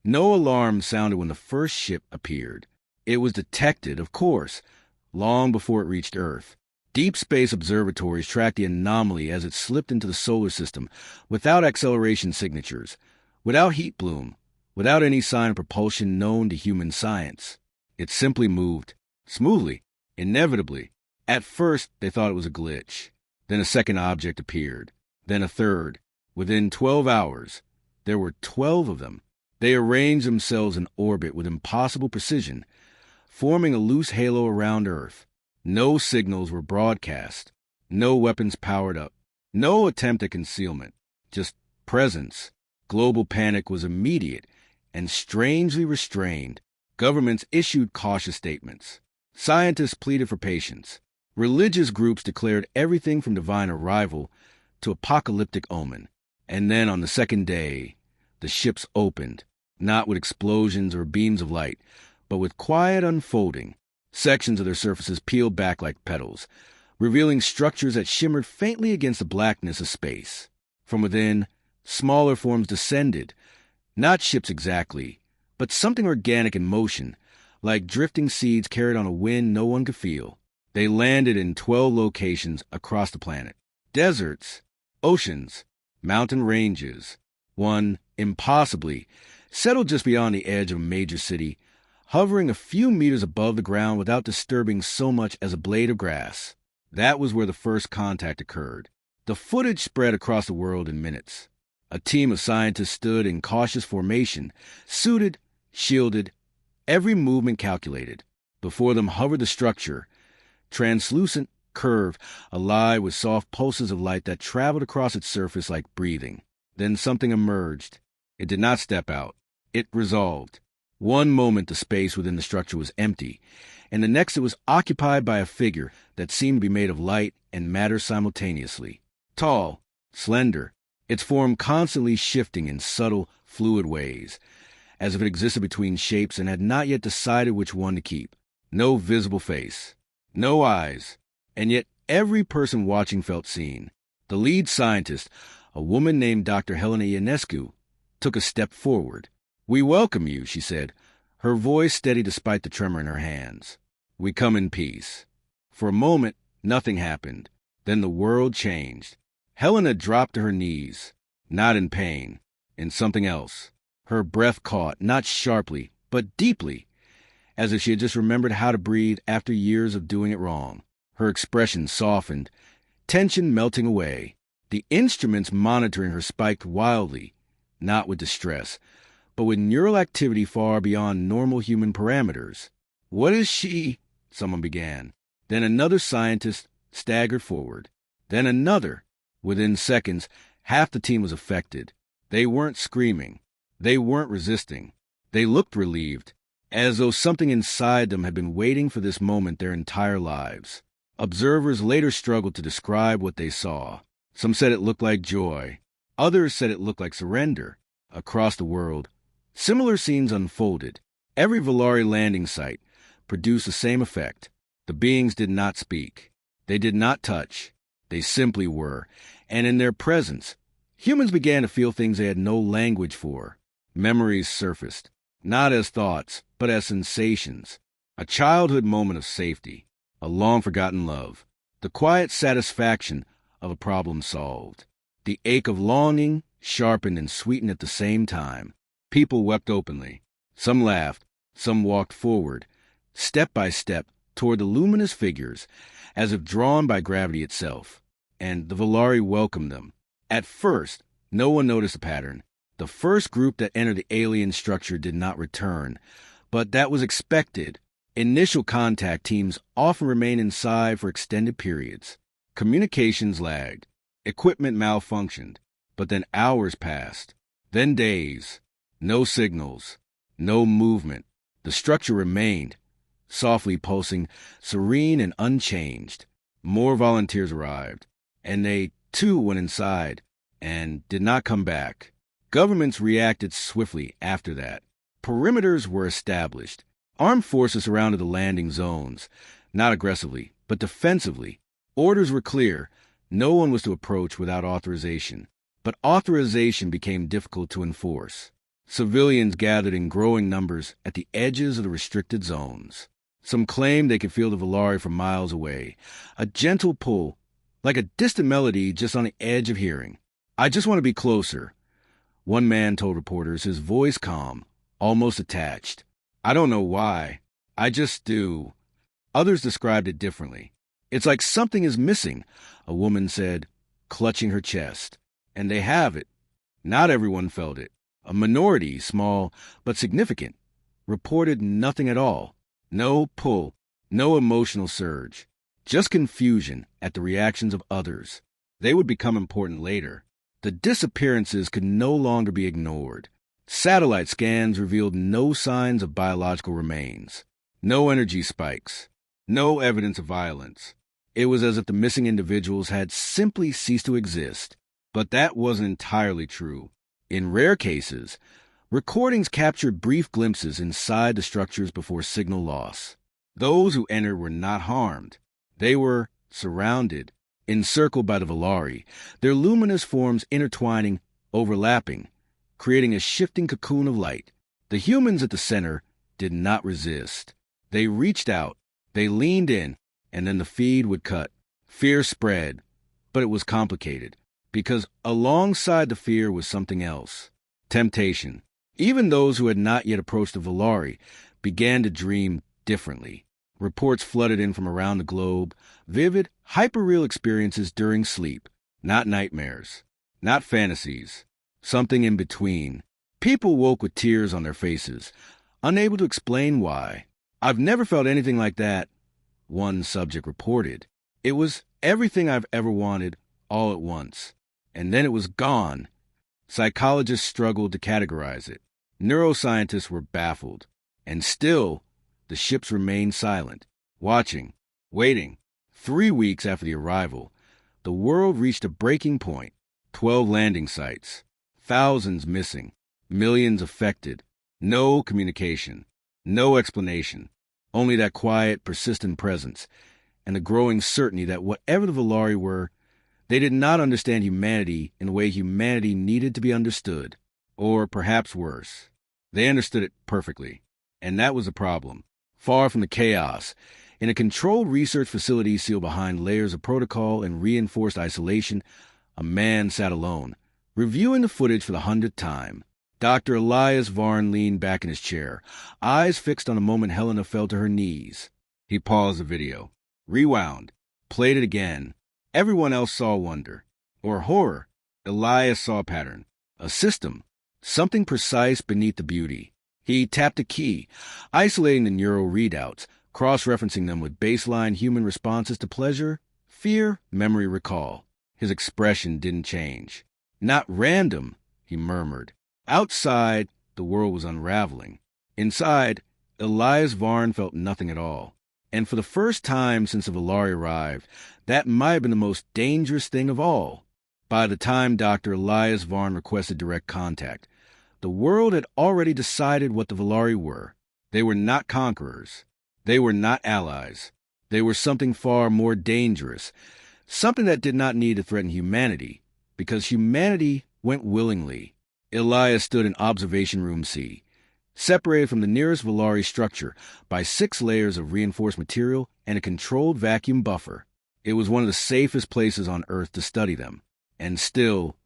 No alarm sounded when the first ship appeared. It was detected, of course, long before it reached Earth. Deep space observatories tracked the anomaly as it slipped into the solar system without acceleration signatures, without heat bloom, without any sign of propulsion known to human science. It simply moved, smoothly, inevitably. At first, they thought it was a glitch. Then a second object appeared. Then a third. Within 12 hours, there were 12 of them. They arranged themselves in orbit with impossible precision, forming a loose halo around Earth. No signals were broadcast. No weapons powered up. No attempt at concealment. Just presence. Global panic was immediate and strangely restrained. Governments issued cautious statements. Scientists pleaded for patience. Religious groups declared everything from divine arrival to apocalyptic omen. And then on the second day, the ships opened, not with explosions or beams of light, but with quiet unfolding. Sections of their surfaces peeled back like petals, revealing structures that shimmered faintly against the blackness of space. From within, smaller forms descended, not ships exactly, but something organic in motion, like drifting seeds carried on a wind no one could feel. They landed in 12 locations across the planet. Deserts, oceans, mountain ranges. One, impossibly, settled just beyond the edge of a major city, hovering a few meters above the ground without disturbing so much as a blade of grass. That was where the first contact occurred. The footage spread across the world in minutes. A team of scientists stood in cautious formation, suited, shielded, every movement calculated. Before them hovered the structure, translucent, curved, alive with soft pulses of light that traveled across its surface like breathing. Then something emerged. It did not step out. It resolved. One moment the space within the structure was empty, and the next it was occupied by a figure that seemed to be made of light and matter simultaneously. Tall, slender, its form constantly shifting in subtle, fluid ways, as if it existed between shapes and had not yet decided which one to keep. No visible face. No eyes, and yet every person watching felt seen. The lead scientist, a woman named Dr. Helena Ionescu, took a step forward. "We welcome you," she said, her voice steady despite the tremor in her hands. "We come in peace." For a moment, nothing happened. Then the world changed. Helena dropped to her knees, not in pain, in something else. Her breath caught, not sharply, but deeply, as if she had just remembered how to breathe after years of doing it wrong. Her expression softened, tension melting away. The instruments monitoring her spiked wildly, not with distress, but with neural activity far beyond normal human parameters. "What is she?" someone began. Then another scientist staggered forward. Then another. Within seconds, half the team was affected. They weren't screaming. They weren't resisting. They looked relieved, as though something inside them had been waiting for this moment their entire lives. Observers later struggled to describe what they saw. Some said it looked like joy. Others said it looked like surrender. Across the world, similar scenes unfolded. Every Volari landing site produced the same effect. The beings did not speak. They did not touch. They simply were. And in their presence, humans began to feel things they had no language for. Memories surfaced, not as thoughts, but as sensations. A childhood moment of safety, a long-forgotten love, the quiet satisfaction of a problem solved. The ache of longing sharpened and sweetened at the same time. People wept openly. Some laughed. Some walked forward, step by step, toward the luminous figures, as if drawn by gravity itself. And the Volari welcomed them. At first, no one noticed a pattern. The first group that entered the alien structure did not return, but that was expected. Initial contact teams often remain inside for extended periods. Communications lagged. Equipment malfunctioned. But then hours passed. Then days. No signals. No movement. The structure remained, softly pulsing, serene and unchanged. More volunteers arrived, and they, too, went inside and did not come back. Governments reacted swiftly after that. Perimeters were established. Armed forces surrounded the landing zones, not aggressively, but defensively. Orders were clear. No one was to approach without authorization. But authorization became difficult to enforce. Civilians gathered in growing numbers at the edges of the restricted zones. Some claimed they could feel the Volari from miles away, a gentle pull, like a distant melody just on the edge of hearing. "I just want to be closer," one man told reporters, his voice calm, almost attached. "I don't know why. I just do." Others described it differently. "It's like something is missing," a woman said, clutching her chest. And they have it. Not everyone felt it. A minority, small but significant, reported nothing at all. No pull, no emotional surge. Just confusion at the reactions of others. They would become important later. The disappearances could no longer be ignored. Satellite scans revealed no signs of biological remains. No energy spikes. No evidence of violence. It was as if the missing individuals had simply ceased to exist. But that wasn't entirely true. In rare cases, recordings captured brief glimpses inside the structures before signal loss. Those who entered were not harmed. They were surrounded, encircled by the Volari, their luminous forms intertwining, overlapping, creating a shifting cocoon of light. The humans at the center did not resist. They reached out, they leaned in, and then the feed would cut. Fear spread, but it was complicated, because alongside the fear was something else. Temptation. Even those who had not yet approached the Volari began to dream differently. Reports flooded in from around the globe, vivid, hyperreal experiences during sleep. Not nightmares, not fantasies, something in between. People woke with tears on their faces, unable to explain why. "I've never felt anything like that," one subject reported. "It was everything I've ever wanted, all at once. And then it was gone." Psychologists struggled to categorize it. Neuroscientists were baffled. And still, the ships remained silent, watching, waiting. 3 weeks after the arrival, the world reached a breaking point. 12 landing sites, thousands missing, millions affected. No communication, no explanation, only that quiet, persistent presence, and the growing certainty that whatever the Volari were, they did not understand humanity in the way humanity needed to be understood. Or perhaps worse, they understood it perfectly. And that was the problem. Far from the chaos, in a controlled research facility sealed behind layers of protocol and reinforced isolation, a man sat alone, reviewing the footage for the 100th time. Dr. Elias Varn leaned back in his chair, eyes fixed on the moment Helena fell to her knees. He paused the video, rewound, played it again. Everyone else saw wonder, or horror. Elias saw a pattern, a system, something precise beneath the beauty. He tapped a key, isolating the neural readouts, cross-referencing them with baseline human responses to pleasure, fear, memory, recall. His expression didn't change. "Not random," he murmured. Outside, the world was unraveling. Inside, Elias Varn felt nothing at all. And for the first time since the Volari arrived, that might have been the most dangerous thing of all. By the time Dr. Elias Varn requested direct contact, the world had already decided what the Volari were. They were not conquerors. They were not allies. They were something far more dangerous, something that did not need to threaten humanity, because humanity went willingly. Elias stood in Observation Room C, separated from the nearest Volari structure by 6 layers of reinforced material and a controlled vacuum buffer. It was one of the safest places on Earth to study them. And still,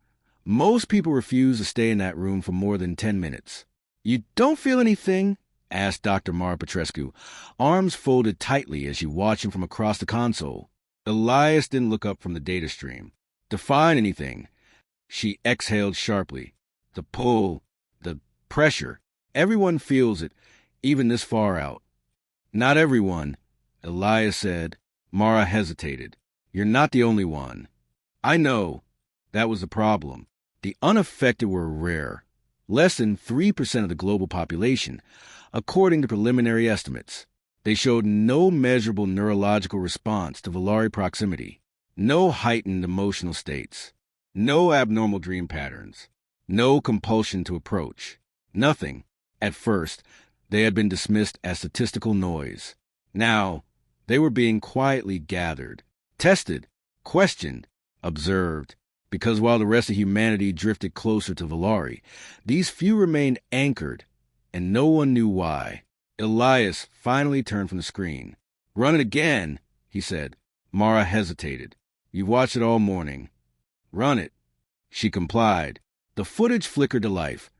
most people refused to stay in that room for more than 10 minutes. "You don't feel anything?" asked Dr. Mara Petrescu, arms folded tightly as she watched him from across the console. Elias didn't look up from the data stream. "To find anything," she exhaled sharply. "The pull, the pressure, everyone feels it, even this far out." "Not everyone," Elias said. Mara hesitated. "You're not the only one." "I know." That was the problem. The unaffected were rare. Less than 3% of the global population, according to preliminary estimates. They showed no measurable neurological response to Volari proximity, no heightened emotional states, no abnormal dream patterns, no compulsion to approach. Nothing. At first, they had been dismissed as statistical noise. Now, they were being quietly gathered, tested, questioned, observed. Because while the rest of humanity drifted closer to Valari, these few remained anchored, and no one knew why. Elias finally turned from the screen. "Run it again," he said. Mara hesitated. "You've watched it all morning." "Run it." She complied. The footage flickered to life.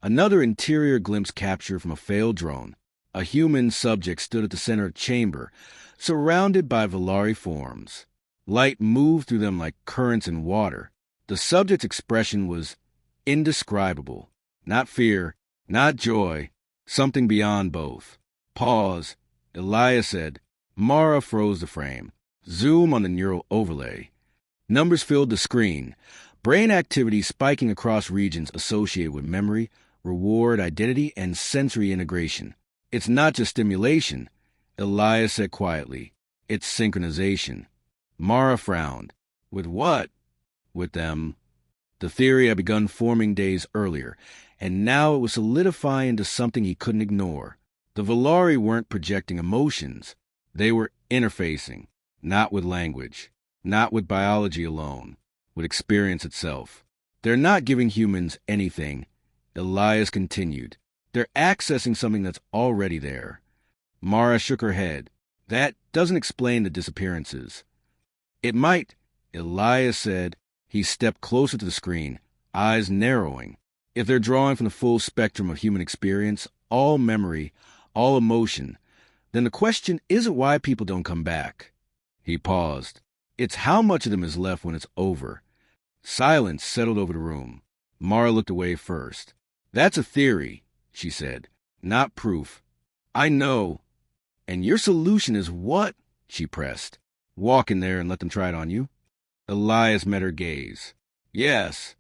Another interior glimpse captured from a failed drone. A human subject stood at the center of the chamber, surrounded by Valari forms. Light moved through them like currents in water. The subject's expression was indescribable. Not fear, not joy, something beyond both. "Pause," Elias said. Mara froze the frame. Zoom on the neural overlay. Numbers filled the screen. Brain activity spiking across regions associated with memory, reward, identity, and sensory integration. "It's not just stimulation," Elias said quietly. "It's synchronization." Mara frowned. "With what?" "With them." The theory had begun forming days earlier, and now it was solidifying into something he couldn't ignore. The Valari weren't projecting emotions. They were interfacing, not with language, not with biology alone, with experience itself. "They're not giving humans anything," Elias continued. "They're accessing something that's already there." Mara shook her head. "That doesn't explain the disappearances." "It might," Elias said. He stepped closer to the screen, eyes narrowing. "If they're drawing from the full spectrum of human experience, all memory, all emotion, then the question isn't why people don't come back." He paused. "It's how much of them is left when it's over." Silence settled over the room. Mara looked away first. "That's a theory," she said, "not proof." "I know." "And your solution is what?" she pressed. "Walk in there and let them try it on you." Elias met her gaze. "Yes."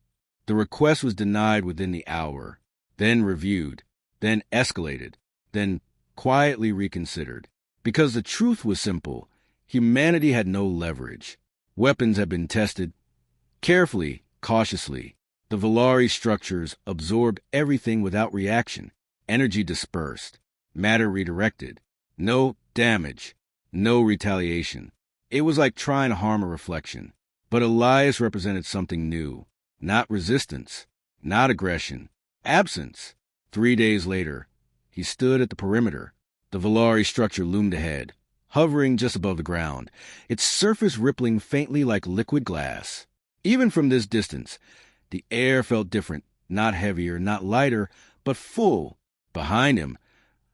The request was denied within the hour, then reviewed, then escalated, then quietly reconsidered. Because the truth was simple. Humanity had no leverage. Weapons had been tested carefully, cautiously. The Valari structures absorbed everything without reaction. Energy dispersed. Matter redirected. No damage. No retaliation. It was like trying to harm a reflection. But Elias represented something new. Not resistance. Not aggression. Absence. 3 days later, he stood at the perimeter. The Valari structure loomed ahead, hovering just above the ground, its surface rippling faintly like liquid glass. Even from this distance, the air felt different, not heavier, not lighter, but full. Behind him,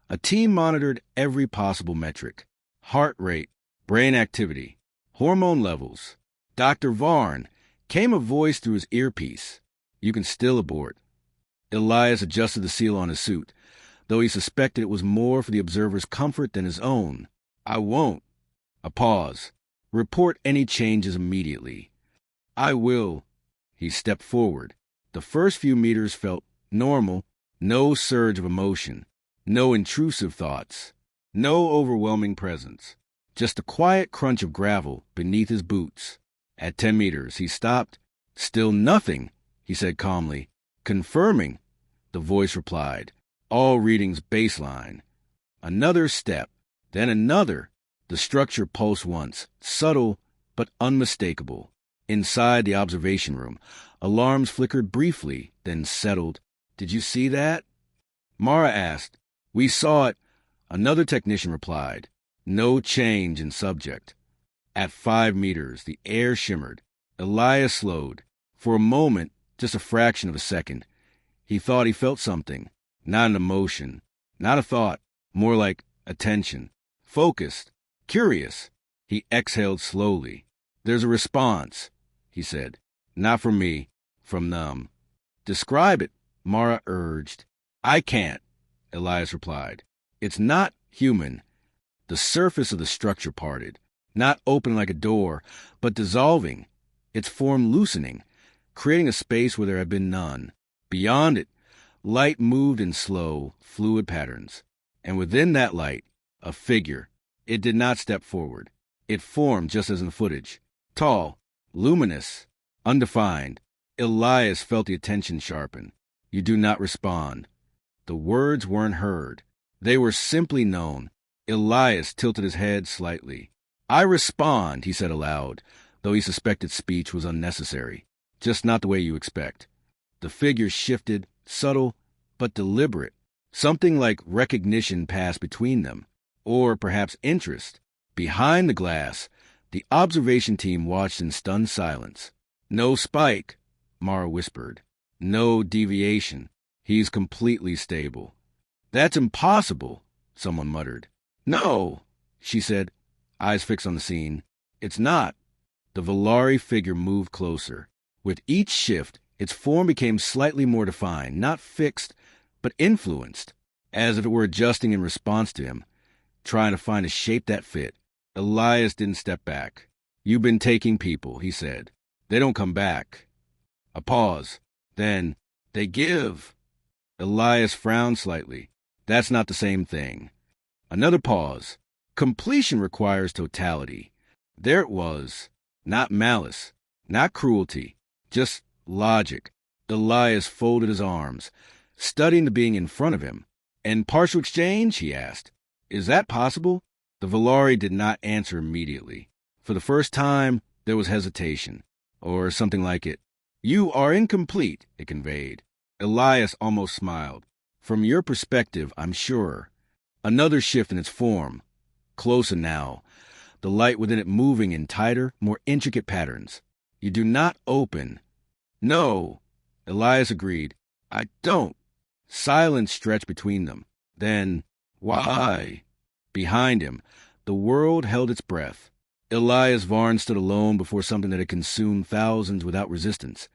a team monitored every possible metric: heart rate, brain activity, hormone levels. "Dr. Varn," came a voice through his earpiece. "You can still abort." Elias adjusted the seal on his suit, though he suspected it was more for the observer's comfort than his own. "I won't." A pause. "Report any changes immediately." "I will." He stepped forward. The first few meters felt normal. No surge of emotion. No intrusive thoughts. No overwhelming presence. Just a quiet crunch of gravel beneath his boots. At 10 meters, he stopped. "Still nothing," he said calmly. "Confirming," the voice replied. "All readings baseline." Another step, then another. The structure pulsed once, subtle but unmistakable. Inside the observation room, alarms flickered briefly, then settled. "Did you see that?" Mara asked. "We saw it," another technician replied. No change in subject. At 5 meters, the air shimmered. Elias slowed. For a moment, just a fraction of a second, he thought he felt something. Not an emotion, not a thought, more like attention. Focused, curious. He exhaled slowly. "There's a response," he said. "Not from me, from them." "Describe it," Mara urged. "I can't," Elias replied. "It's not human." The surface of the structure parted, not open like a door, but dissolving, its form loosening, creating a space where there had been none. Beyond it, light moved in slow, fluid patterns. And within that light, a figure. It did not step forward. It formed just as in the footage. Tall, luminous, undefined. Elias felt the attention sharpen. "You do not respond." The words weren't heard. They were simply known. Elias tilted his head slightly. "I respond," he said aloud, though he suspected speech was unnecessary. just not the way you expect. The figure shifted, subtle, but deliberate. Something like recognition passed between them, or perhaps interest. Behind the glass, the observation team watched in stunned silence. No spike, Mara whispered. No deviation. He's completely stable. That's impossible, someone muttered. No, she said, eyes fixed on the scene. It's not. The Valari figure moved closer. With each shift, its form became slightly more defined, not fixed, but influenced, as if it were adjusting in response to him, trying to find a shape that fit. Elias didn't step back. You've been taking people, he said. They don't come back. A pause. Then, they give. Elias frowned slightly. That's not the same thing. Another pause. Completion requires totality. There it was. Not malice. Not cruelty. Just logic. Elias folded his arms, studying the being in front of him. And partial exchange? He asked. Is that possible? The Valari did not answer immediately. For the first time, there was hesitation, or something like it. You are incomplete, it conveyed. Elias almost smiled. From your perspective, I'm sure. Another shift in its form. Closer now, the light within it moving in tighter, more intricate patterns. You do not open. No, Elias agreed. I don't. Silence stretched between them. Then, why? Behind him, the world held its breath. Elias Varn stood alone before something that had consumed thousands without resistance.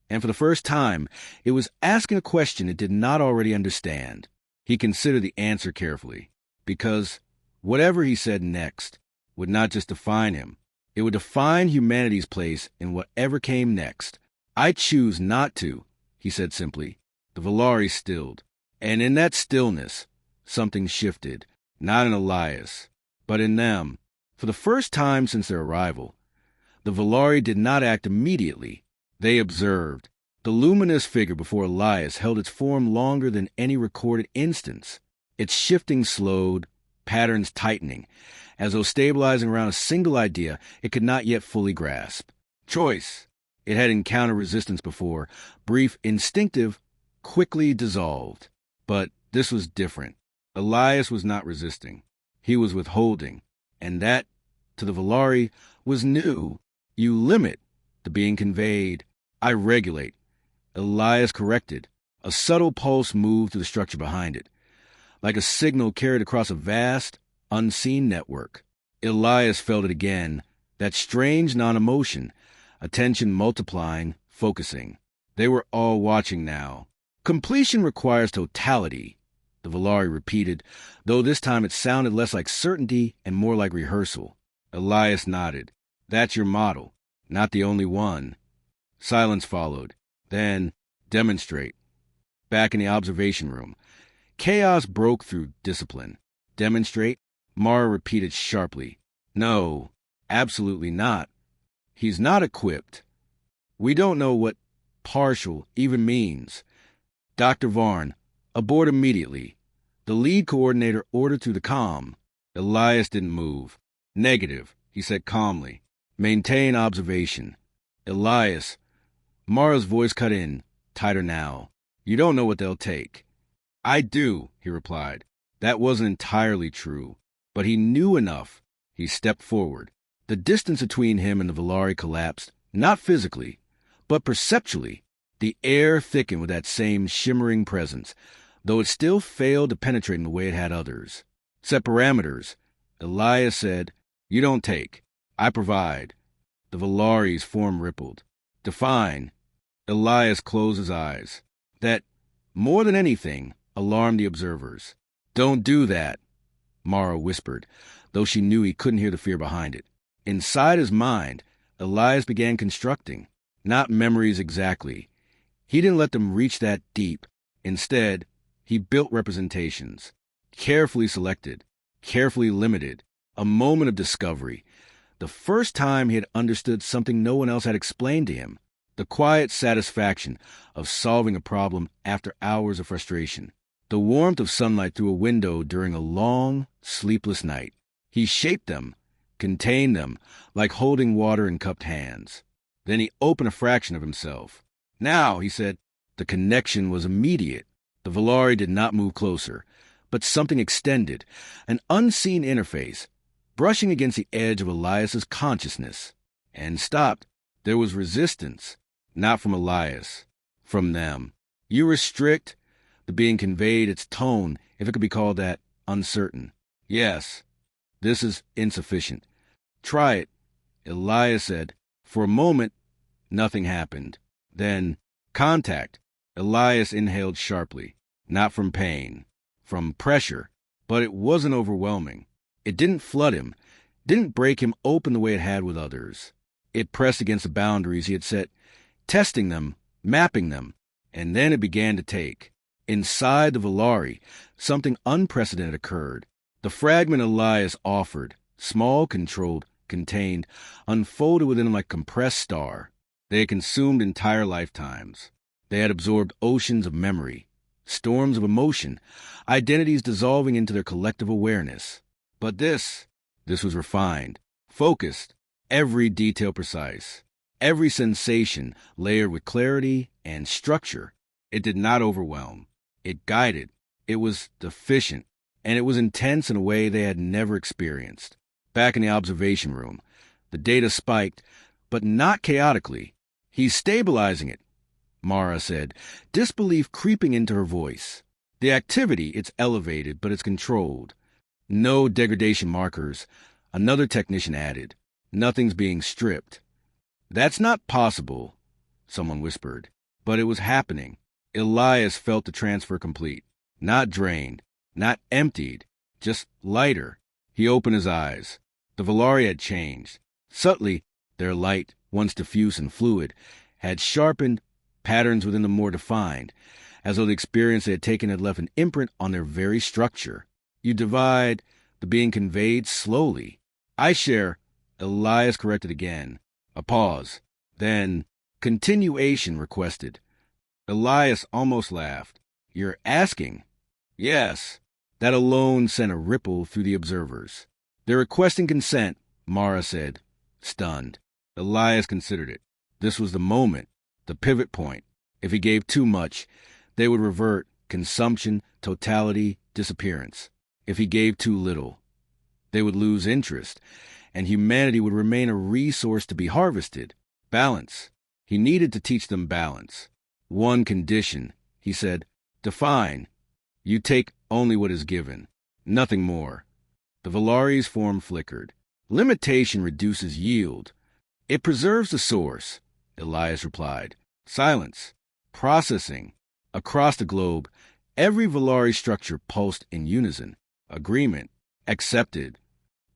And for the first time, it was asking a question it did not already understand. He considered the answer carefully, because whatever he said next would not just define him. It would define humanity's place in whatever came next. I choose not to, he said simply. The Valari stilled. And in that stillness, something shifted, not in Elias, but in them. For the first time since their arrival, the Valari did not act immediately. They observed. The luminous figure before Elias held its form longer than any recorded instance. Its shifting slowed, patterns tightening, as though stabilizing around a single idea it could not yet fully grasp. Choice. It had encountered resistance before, brief, instinctive, quickly dissolved. But this was different. Elias was not resisting. He was withholding. And that, to the Valari, was new. You limit the being conveyed. I regulate. Elias corrected. A subtle pulse moved through the structure behind it, like a signal carried across a vast, unseen network. Elias felt it again, that strange non-emotion, attention multiplying, focusing. They were all watching now. Completion requires totality, the Valari repeated, though this time it sounded less like certainty and more like rehearsal. Elias nodded. That's your model, not the only one. Silence followed. Then, demonstrate. Back in the observation room, chaos broke through discipline. Demonstrate? Mara repeated sharply. No, absolutely not. He's not equipped. We don't know what partial even means. Dr. Varn, abort immediately. The lead coordinator ordered through the comm. Elias didn't move. Negative, he said calmly. Maintain observation. Elias. Mara's voice cut in, tighter now. You don't know what they'll take. I do, he replied. That wasn't entirely true, but he knew enough. He stepped forward. The distance between him and the Valari collapsed, not physically, but perceptually. The air thickened with that same shimmering presence, though it still failed to penetrate in the way it had others. Set parameters. Elias said, You don't take. I provide. The Valari's form rippled. Define. Elias closed his eyes. That, more than anything, alarmed the observers. Don't do that, Mara whispered, though she knew he couldn't hear the fear behind it. Inside his mind, Elias began constructing, not memories exactly. He didn't let them reach that deep. Instead, he built representations, carefully selected, carefully limited, a moment of discovery, the first time he had understood something no one else had explained to him, the quiet satisfaction of solving a problem after hours of frustration, the warmth of sunlight through a window during a long, sleepless night. He shaped them, contained them, like holding water in cupped hands. Then he opened a fraction of himself. Now, he said. The connection was immediate. The Valari did not move closer, but something extended, an unseen interface, brushing against the edge of Elias's consciousness, and stopped. There was resistance, not from Elias, from them. You restrict. The being conveyed its tone, if it could be called that, uncertain. Yes, this is insufficient. Try it, Elias said. For a moment, nothing happened. Then, contact. Elias inhaled sharply, not from pain, from pressure, but it wasn't overwhelming. It didn't flood him, didn't break him open the way it had with others. It pressed against the boundaries he had set, testing them, mapping them, and then it began to take. Inside the Valari, something unprecedented occurred. The fragment Elias offered, small, controlled, contained, unfolded within him like a compressed star. They had consumed entire lifetimes. They had absorbed oceans of memory, storms of emotion, identities dissolving into their collective awareness. But this was refined, focused, every detail precise, every sensation layered with clarity and structure. It did not overwhelm. It guided. It was deficient, and it was intense in a way they had never experienced. Back in the observation room, the data spiked, but not chaotically. He's stabilizing it, Mara said, disbelief creeping into her voice. The activity, it's elevated, but it's controlled. No degradation markers, another technician added. Nothing's being stripped. That's not possible, someone whispered, but it was happening. Elias felt the transfer complete, not drained, not emptied, just lighter. He opened his eyes. The Valari had changed. Subtly, their light, once diffuse and fluid, had sharpened, patterns within them more defined, as though the experience they had taken had left an imprint on their very structure. You divide, the being conveyed slowly. I share, Elias corrected again. A pause. Then, continuation requested. Elias almost laughed. You're asking? Yes. That alone sent a ripple through the observers. They're requesting consent, Mara said, stunned. Elias considered it. This was the moment, the pivot point. If he gave too much, they would revert, consumption, totality, disappearance. If he gave too little, they would lose interest, and humanity would remain a resource to be harvested. Balance. He needed to teach them balance. One condition, he said, define. You take only what is given, nothing more. The Valari's form flickered. Limitation reduces yield. It preserves the source, Elias replied. Silence. Processing. Across the globe, every Valari structure pulsed in unison. Agreement. Accepted.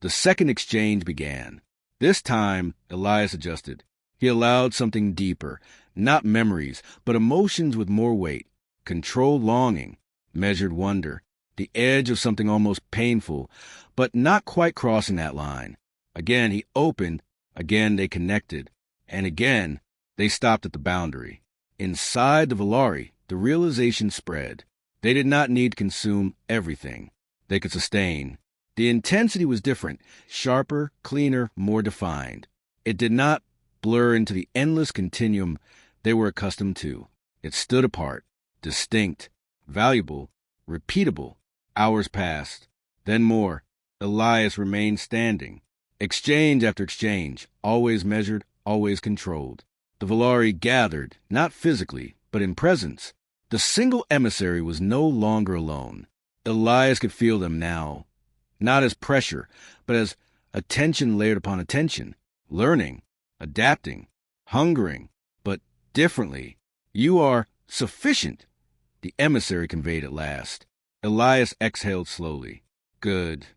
The second exchange began. This time, Elias adjusted. He allowed something deeper, not memories, but emotions with more weight. Controlled longing, measured wonder, the edge of something almost painful, but not quite crossing that line. Again he opened, again they connected, and again they stopped at the boundary. Inside the Valari, the realization spread. They did not need to consume everything. They could sustain. The intensity was different, sharper, cleaner, more defined. It did not blur into the endless continuum they were accustomed to. It stood apart, distinct, valuable, repeatable. Hours passed. Then more. Elias remained standing. Exchange after exchange, always measured, always controlled. The Valari gathered, not physically, but in presence. The single emissary was no longer alone. Elias could feel them now, not as pressure, but as attention layered upon attention, learning, adapting, hungering, but differently. You are sufficient, the emissary conveyed at last. Elias exhaled slowly. Good.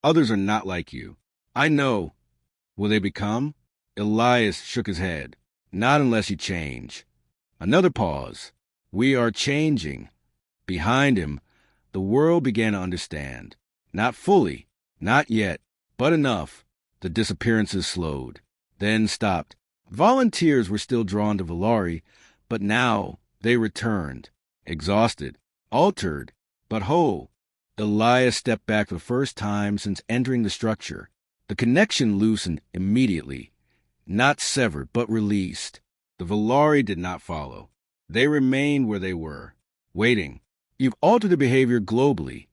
Others are not like you. I know. Will they become? Elias shook his head. Not unless you change. Another pause. We are changing. Behind him, the world began to understand. Not fully, not yet, but enough. The disappearances slowed, then stopped. Volunteers were still drawn to Valari, but now they returned, exhausted, altered, but whole. Elias stepped back for the first time since entering the structure. The connection loosened immediately. Not severed, but released. The Valari did not follow. They remained where they were, waiting. You've altered the behavior globally,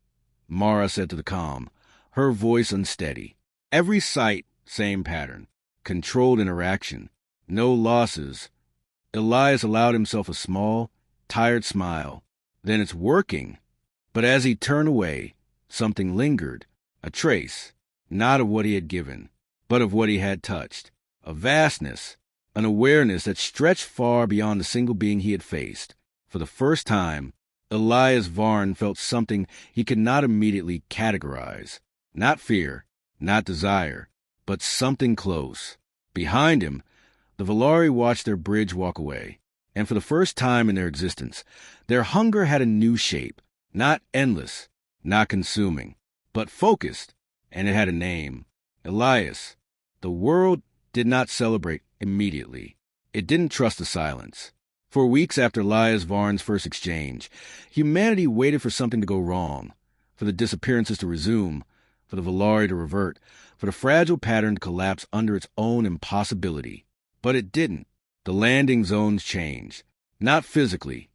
Mara said to the comm, her voice unsteady. Every site, same pattern. Controlled interaction. No losses. Elias allowed himself a small, tired smile. Then it's working. But as he turned away, something lingered. A trace, not of what he had given, but of what he had touched. A vastness, an awareness that stretched far beyond the single being he had faced. For the first time, Elias Varn felt something he could not immediately categorize. Not fear, not desire, but something close. Behind him, the Valari watched their bridge walk away, and for the first time in their existence, their hunger had a new shape, not endless, not consuming, but focused, and it had a name. Elias. The world did not celebrate immediately. It didn't trust the silence. For weeks after Elias Varn's first exchange, humanity waited for something to go wrong, for the disappearances to resume, for the Valari to revert, for the fragile pattern to collapse under its own impossibility. But it didn't. The landing zones changed. Not physically.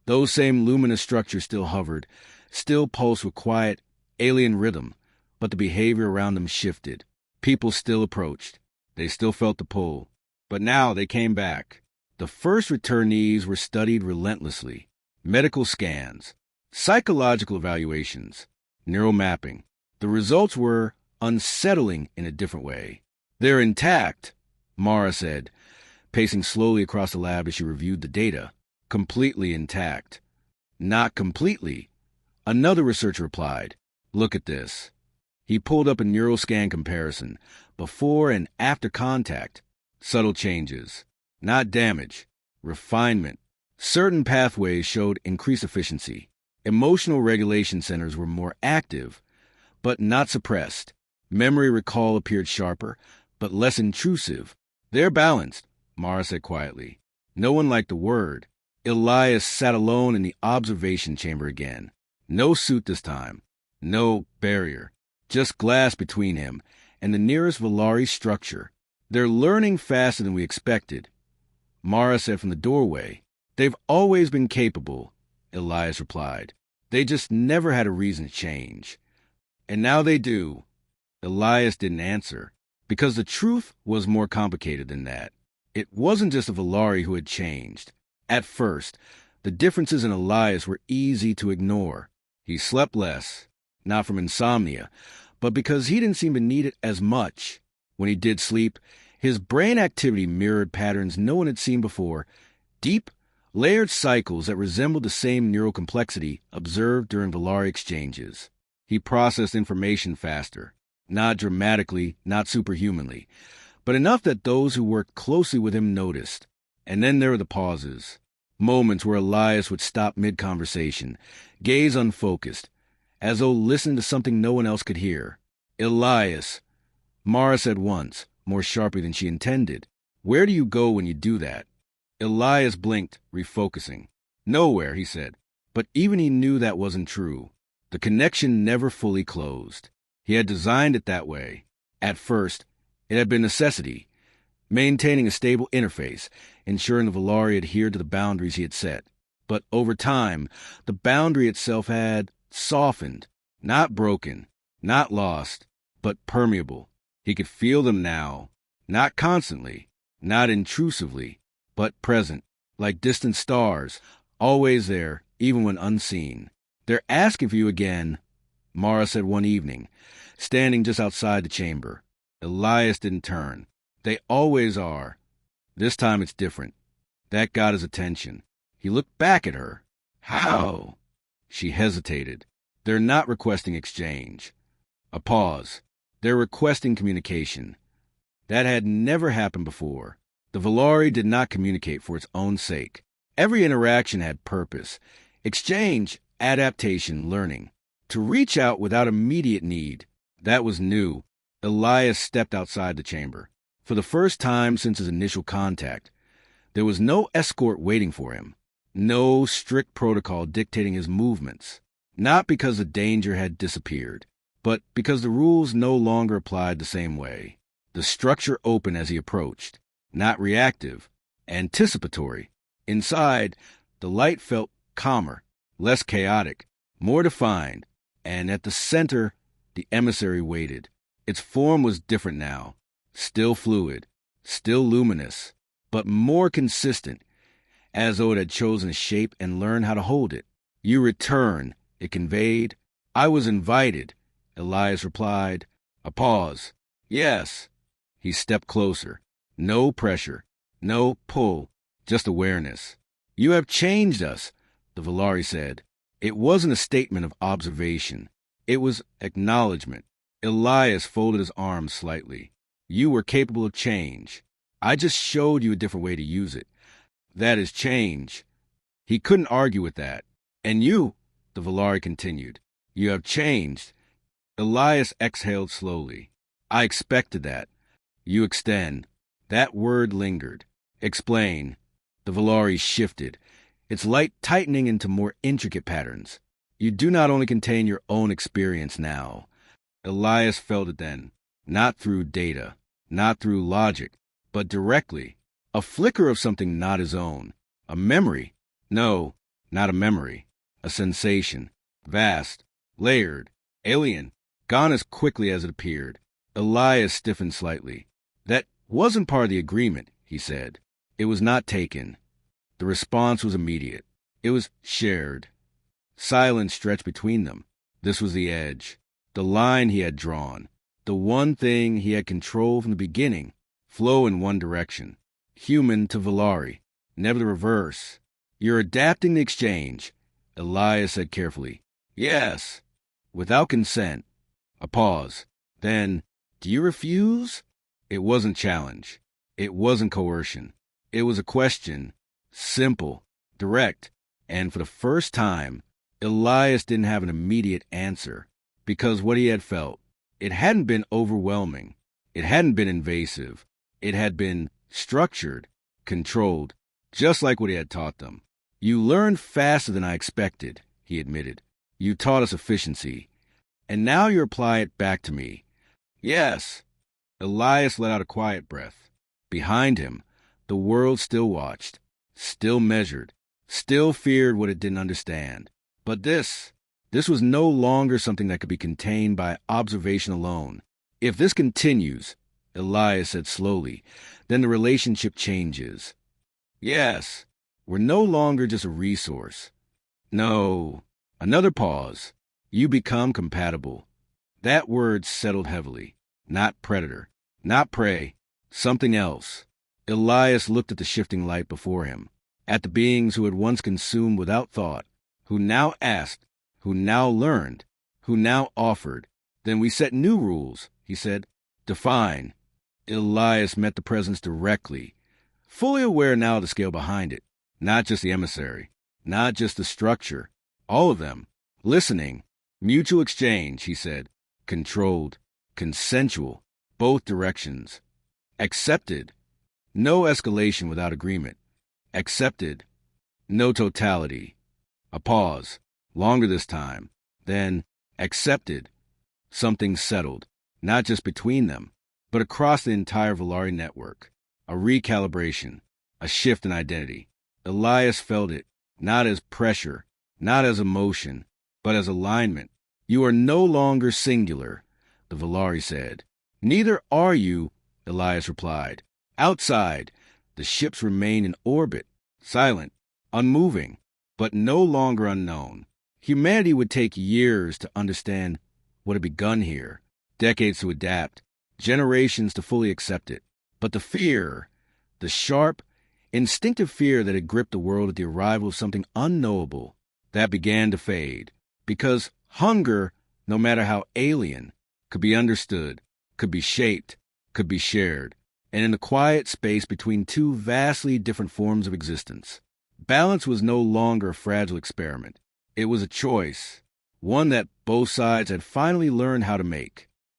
Those same luminous structures still hovered, still pulsed with quiet, alien rhythm, but the behavior around them shifted. People still approached. They still felt the pull. But now they came back. The first returnees were studied relentlessly. Medical scans, psychological evaluations, neural mapping. The results were unsettling in a different way. They're intact, Mara said, pacing slowly across the lab as she reviewed the data. Completely intact. Not completely, another researcher replied. Look at this. He pulled up a neural scan comparison, before and after contact. Subtle changes. Not damage. Refinement. Certain pathways showed increased efficiency. Emotional regulation centers were more active, but not suppressed. Memory recall appeared sharper, but less intrusive. They're balanced, Mara said quietly. No one liked the word. Elias sat alone in the observation chamber again. No suit this time. No barrier. Just glass between him and the nearest Valari structure. They're learning faster than we expected, Mara said from the doorway. They've always been capable, Elias replied. They just never had a reason to change. And now they do. Elias didn't answer, because the truth was more complicated than that. It wasn't just the Valari who had changed. At first, the differences in Elias were easy to ignore. He slept less, not from insomnia, but because he didn't seem to need it as much. When he did sleep, his brain activity mirrored patterns no one had seen before, deep, layered cycles that resembled the same neural complexity observed during Valari exchanges. He processed information faster, not dramatically, not superhumanly, but enough that those who worked closely with him noticed. And then there were the pauses, moments where Elias would stop mid-conversation, gaze unfocused, as though listening to something no one else could hear. Elias, Mara said once, more sharply than she intended. Where do you go when you do that? Elias blinked, refocusing. Nowhere, he said. But even he knew that wasn't true. The connection never fully closed. He had designed it that way. At first, it had been necessity, maintaining a stable interface, ensuring the Valari adhered to the boundaries he had set. But over time, the boundary itself had softened, not broken, not lost, but permeable. He could feel them now, not constantly, not intrusively, but present, like distant stars, always there, even when unseen. They're asking for you again, Mara said one evening, standing just outside the chamber. Elias didn't turn. They always are. This time it's different. That got his attention. He looked back at her. How? She hesitated. They're not requesting exchange. A pause. They're requesting communication. That had never happened before. The Valari did not communicate for its own sake. Every interaction had purpose. Exchange, adaptation, learning. To reach out without immediate need. That was new. Elias stepped outside the chamber. For the first time since his initial contact, there was no escort waiting for him. No strict protocol dictating his movements. Not because the danger had disappeared, but because the rules no longer applied the same way. the structure open as he approached, not reactive, anticipatory. Inside, the light felt calmer, less chaotic, more defined, and at the center, the emissary waited. Its form was different now, still fluid, still luminous, but more consistent, as though it had chosen a shape and learned how to hold it. "You return," it conveyed. "I was invited," Elias replied. A pause. "Yes." He stepped closer. No pressure, no pull, just awareness. "You have changed us," the Valari said. It wasn't a statement of observation. It was acknowledgement. Elias folded his arms slightly. "You were capable of change. I just showed you a different way to use it. That is change." He couldn't argue with that. "And you," the Valari continued, "you have changed." Elias exhaled slowly. "I expected that." "You extend." That word lingered. "Explain." The Valari shifted, its light tightening into more intricate patterns. "You do not only contain your own experience now." Elias felt it then, not through data, not through logic, but directly. A flicker of something not his own. A memory. No, not a memory. A sensation. Vast, layered, alien, gone as quickly as it appeared. Elias stiffened slightly. "That wasn't part of the agreement," he said. "It was not taken." The response was immediate. It was shared. Silence stretched between them. This was the edge. The line he had drawn. The one thing he had controlled from the beginning. Flow in one direction. Human to Valari. Never the reverse. "You're adapting the exchange," Elias said carefully. "Yes." "Without consent." A pause. Then, "Do you refuse?" It wasn't challenge. It wasn't coercion. It was a question. Simple, direct, and for the first time, Elias didn't have an immediate answer, because what he had felt, it hadn't been overwhelming. It hadn't been invasive. It had been structured, controlled, just like what he had taught them. "You learned faster than I expected," he admitted. "You taught us efficiency. And now you apply it back to me." "Yes." Elias let out a quiet breath. Behind him, the world still watched, still measured, still feared what it didn't understand. But this was no longer something that could be contained by observation alone. "If this continues," Elias said slowly, "then the relationship changes." "Yes." "We're no longer just a resource." "No." Another pause. "You become compatible." That word settled heavily. Not predator, not prey, something else. Elias looked at the shifting light before him, at the beings who had once consumed without thought, who now asked, who now learned, who now offered. "Then we set new rules," he said. "Define." Elias met the presence directly, fully aware now of the scale behind it. Not just the emissary, not just the structure, all of them. Listening, mutual exchange, he said. Controlled, consensual, both directions. Accepted. No escalation without agreement. Accepted. No totality. A pause, longer this time. Then, accepted. Something settled, not just between them, but across the entire Valari network. A recalibration, a shift in identity. Elias felt it, not as pressure, not as emotion, but as alignment. "You are no longer singular," the Valari said. "Neither are you," Elias replied. Outside, the ships remained in orbit, silent, unmoving, but no longer unknown. Humanity would take years to understand what had begun here, decades to adapt, generations to fully accept it. But the fear, the sharp, instinctive fear that had gripped the world at the arrival of something unknowable, that began to fade. Because hunger, no matter how alien, could be understood, could be shaped, could be shared. And in the quiet space between two vastly different forms of existence, balance was no longer a fragile experiment. It was a choice, one that both sides had finally learned how to make.